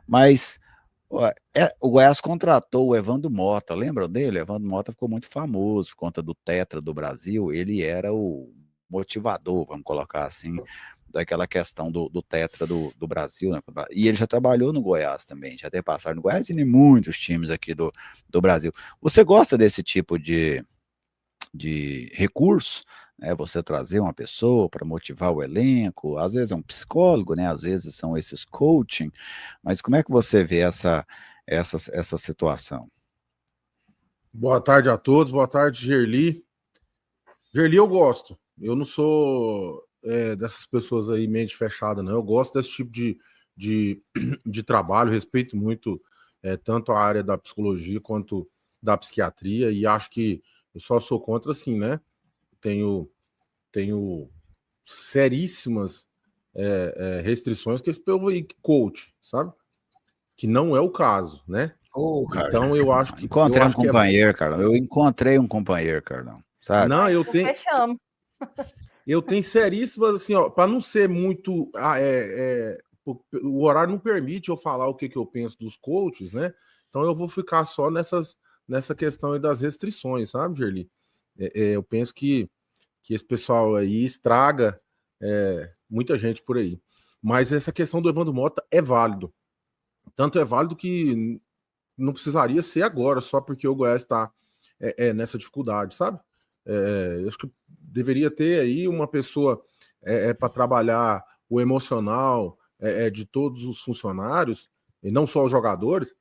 Mas o Goiás contratou o Evandro Mota, lembram dele? O Evandro Mota ficou muito famoso por conta do Tetra do Brasil, ele era o motivador, vamos colocar assim, daquela questão do Tetra do Brasil, né? E ele já trabalhou no Goiás também, já teve passagem no Goiás e em muitos times aqui do Brasil. Você gosta desse tipo de recurso, né? Você trazer uma pessoa para motivar o elenco, às vezes é um psicólogo, né? Às vezes são esses coaching, mas como é que você vê essa situação? Boa tarde a todos, boa tarde, Gerli. Gerli, eu gosto. Eu não sou dessas pessoas aí mente fechada, não. Eu gosto desse tipo de, de trabalho, respeito muito tanto a área da psicologia quanto da psiquiatria, e acho que eu só sou contra, assim, né? Tenho seríssimas restrições que esse povo aí, coach, sabe? Que não é o caso, né? Ô, Então Carlão, eu encontrei um acho que é. companheiro, Carlão. Eu encontrei um companheiro, Carlão. Sabe? Não, Ai, então fechamos. eu tenho seríssimas, assim, ó, para não ser muito. O horário não permite eu falar o que eu penso dos coaches, né? Então eu vou ficar só nessa questão aí das restrições, sabe, Gerli? Eu penso que esse pessoal aí estraga muita gente por aí. Mas essa questão do Evandro Mota é válido. Tanto é válido que não precisaria ser agora, só porque o Goiás está nessa dificuldade, sabe? Eu acho que deveria ter aí uma pessoa para trabalhar o emocional de todos os funcionários, e não só os jogadores,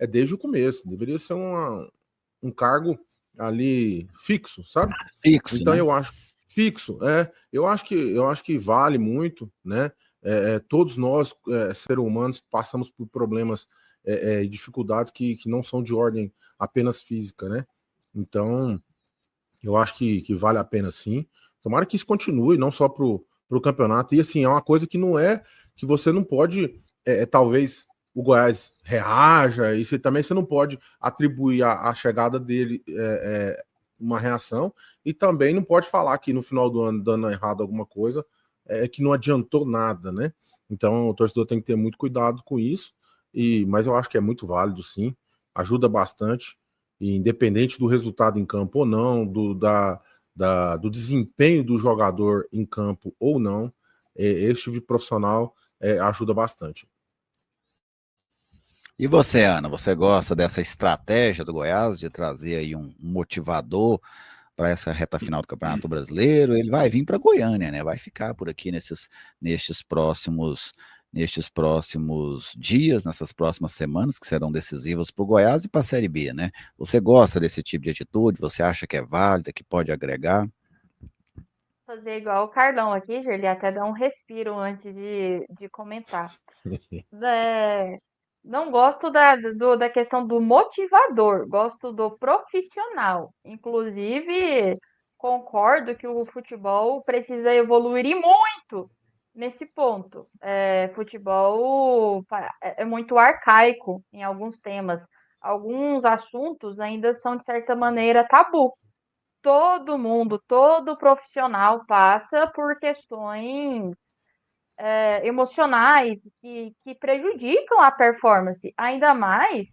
desde o começo. Deveria ser um cargo ali fixo, sabe? Fixo, Então né? eu acho fixo, eu acho que vale muito, né? Todos nós, seres humanos, passamos por problemas e dificuldades que não são de ordem apenas física, né? Então, eu acho que vale a pena sim. Tomara que isso continue, não só pro campeonato. E assim, é uma coisa que não é que você não pode, talvez o Goiás reaja, e também você não pode atribuir a chegada dele uma reação, e também não pode falar que no final do ano, dando errado alguma coisa, que não adiantou nada, né? Então o torcedor tem que ter muito cuidado com isso, mas eu acho que é muito válido, sim, ajuda bastante, e independente do resultado em campo ou não, do desempenho do jogador em campo ou não, esse tipo de profissional ajuda bastante. E você, Ana, você gosta dessa estratégia do Goiás de trazer aí um motivador para essa reta final do Campeonato Brasileiro? Ele vai vir para Goiânia, né? Vai ficar por aqui nestes próximos dias, nessas próximas semanas, que serão decisivas para o Goiás e para a Série B, né? Você gosta desse tipo de atitude? Você acha que é válida, que pode agregar? Fazer igual o Carlão aqui, ele até dá um respiro antes de comentar. É, não gosto da questão do motivador, gosto do profissional. Inclusive, concordo que o futebol precisa evoluir e muito nesse ponto. Futebol é muito arcaico em alguns temas. Alguns assuntos ainda são, de certa maneira, tabu. Todo mundo, todo profissional passa por questões emocionais que prejudicam a performance, ainda mais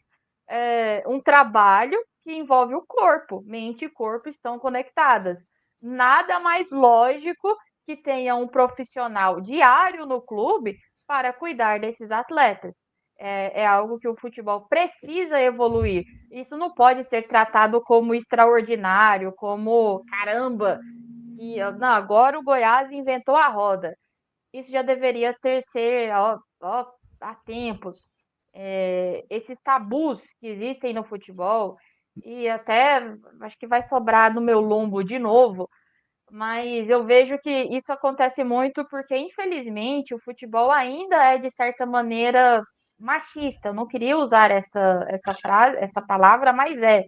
um trabalho que envolve o corpo. Mente e corpo estão conectadas. Nada mais lógico que tenha um profissional diário no clube para cuidar desses atletas. É algo que o futebol precisa evoluir. Isso não pode ser tratado como extraordinário, como caramba, e não, agora o Goiás inventou a roda. Isso já deveria ser há tempos. Esses tabus que existem no futebol, e até acho que vai sobrar no meu lombo de novo, mas eu vejo que isso acontece muito porque, infelizmente, o futebol ainda é, de certa maneira, machista. Eu não queria usar essa frase, essa palavra, mas é.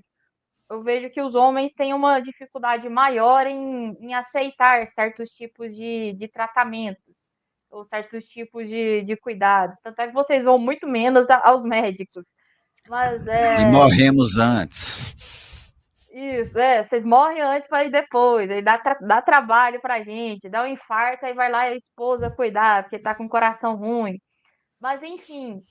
Eu vejo que os homens têm uma dificuldade maior em aceitar certos tipos de tratamentos ou certos tipos de cuidados. Tanto é que vocês vão muito menos aos médicos. Mas E morremos antes. isso, vocês morrem antes para ir depois, aí dá trabalho pra gente, dá um infarto, aí vai lá e a esposa cuidar, porque tá com o coração ruim. Mas enfim,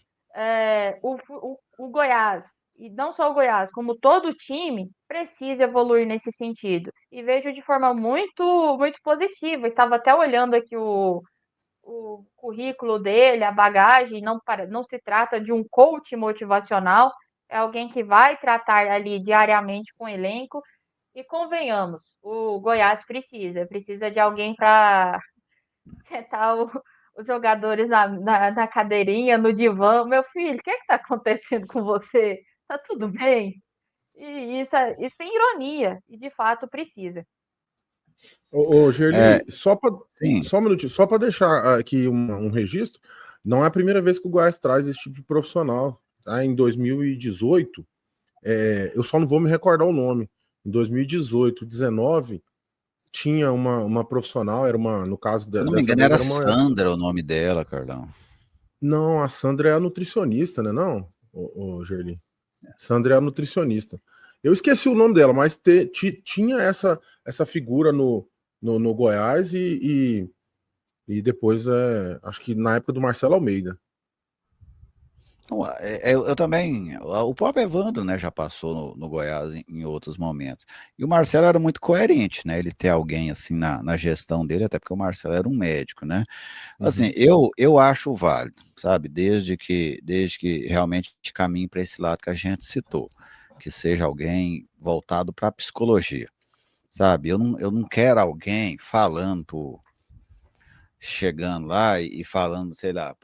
O Goiás, e não só o Goiás, como todo o time, precisa evoluir nesse sentido. E vejo de forma muito, muito positiva. Estava até olhando aqui o currículo dele, a bagagem, não se trata de um coach motivacional, é alguém que vai tratar ali diariamente com o elenco. E convenhamos, o Goiás precisa de alguém para sentar os jogadores na cadeirinha, no divã. Meu filho, o que está acontecendo com você? Tá tudo bem? E isso é ironia, e de fato precisa. Ô, Gerli, sim. só um minutinho, só para deixar aqui um registro, não é a primeira vez que o Goiás traz esse tipo de profissional. Tá? Em 2018, eu só não vou me recordar o nome. Em 2018, 19, tinha uma profissional, no caso Se eu não me dessa engano, vez, era era uma. Sandra o nome dela, Carlão. Não, a Sandra é a nutricionista, né? Não, o Gerli. Sandra é a nutricionista. Eu esqueci o nome dela, mas tinha essa figura no Goiás e depois, acho que na época do Marcelo Almeida. Eu também, o próprio Evandro, né, já passou no Goiás em outros momentos. E o Marcelo era muito coerente, né, ele ter alguém assim na gestão dele, até porque o Marcelo era um médico, né. Assim, eu acho válido, sabe, desde que realmente caminhe para esse lado que a gente citou, que seja alguém voltado para a psicologia, sabe. Eu não quero alguém chegando lá e falando, sei lá,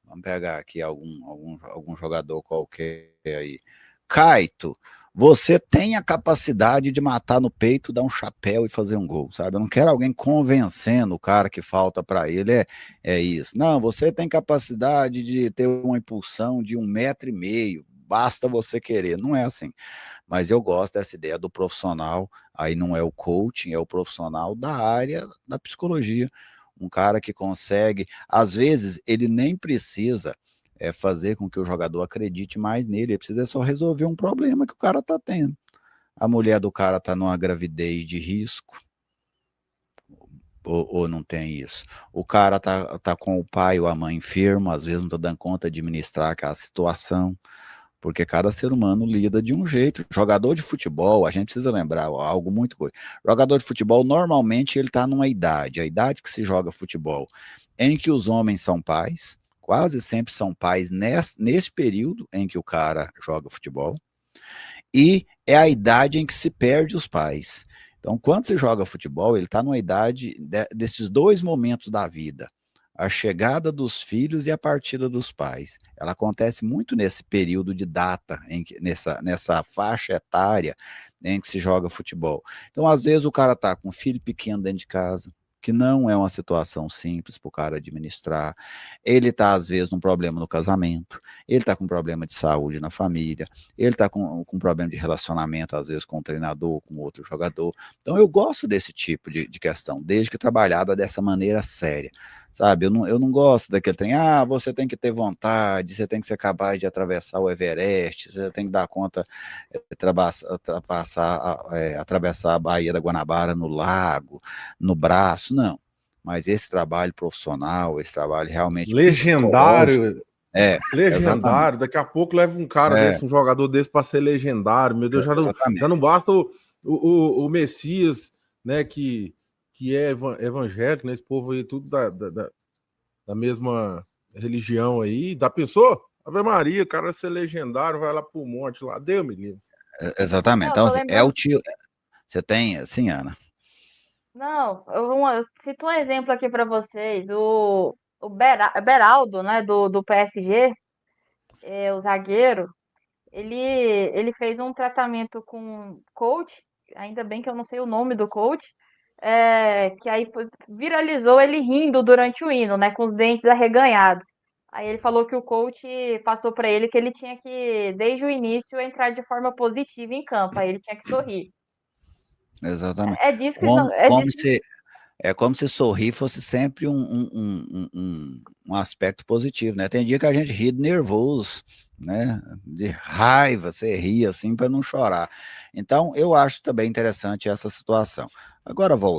vamos pegar aqui algum jogador qualquer aí. Caito, você tem a capacidade de matar no peito, dar um chapéu e fazer um gol, sabe? Eu não quero alguém convencendo o cara que falta para ele, é isso. Não, você tem capacidade de ter uma impulsão de 1,5 m, basta você querer. Não é assim. Mas eu gosto dessa ideia do profissional, aí não é o coaching, é o profissional da área da psicologia, um cara que consegue, às vezes ele nem precisa fazer com que o jogador acredite mais nele, ele precisa só resolver um problema que o cara está tendo. A mulher do cara está numa gravidez de risco, ou não tem isso. O cara tá com o pai ou a mãe enfermo, às vezes não está dando conta de administrar aquela situação, porque cada ser humano lida de um jeito. Jogador de futebol, a gente precisa lembrar algo muito coisa. Jogador de futebol, normalmente ele está numa idade, a idade que se joga futebol, em que os homens são pais, quase sempre são pais nesse período em que o cara joga futebol, e é a idade em que se perde os pais. Então, quando se joga futebol, ele está numa idade desses dois momentos da vida, a chegada dos filhos e a partida dos pais. Ela acontece muito nesse período de data, nessa faixa etária em que se joga futebol. Então, às vezes, o cara está com um filho pequeno dentro de casa, que não é uma situação simples para o cara administrar. Ele está, às vezes, num problema no casamento, ele está com um problema de saúde na família, ele está com um problema de relacionamento, às vezes, com o treinador, com outro jogador. Então, eu gosto desse tipo de questão, desde que trabalhada dessa maneira séria. Sabe, eu não gosto daquele trem, você tem que ter vontade, você tem que ser capaz de atravessar o Everest, você tem que dar conta, atravessar a Baía da Guanabara no lago, no braço, não. Mas esse trabalho profissional, esse trabalho realmente legendário, legendário, daqui a pouco leva um cara desse, um jogador desse para ser legendário, meu Deus, já não basta o Messias, né, que é evangélico, né? Esse povo aí, tudo da mesma religião aí. Da pessoa? Ave Maria, o cara ser legendário, vai lá pro monte lá. Deus me livre. Exatamente. Então, assim, é o tio. Você tem, assim, Ana? Não, eu cito um exemplo aqui para vocês. O Beraldo, né, do PSG, o zagueiro, ele fez um tratamento com coach, ainda bem que eu não sei o nome do coach, que aí viralizou ele rindo durante o hino, né, com os dentes arreganhados. Aí ele falou que o coach passou para ele que ele tinha que, desde o início, entrar de forma positiva em campo, aí ele tinha que sorrir. Exatamente. É disso que Como se sorrir fosse sempre um aspecto positivo, né? Tem dia que a gente ri de nervoso, né? De raiva, você ri assim para não chorar. Então, eu acho também interessante essa situação. Agora, voltando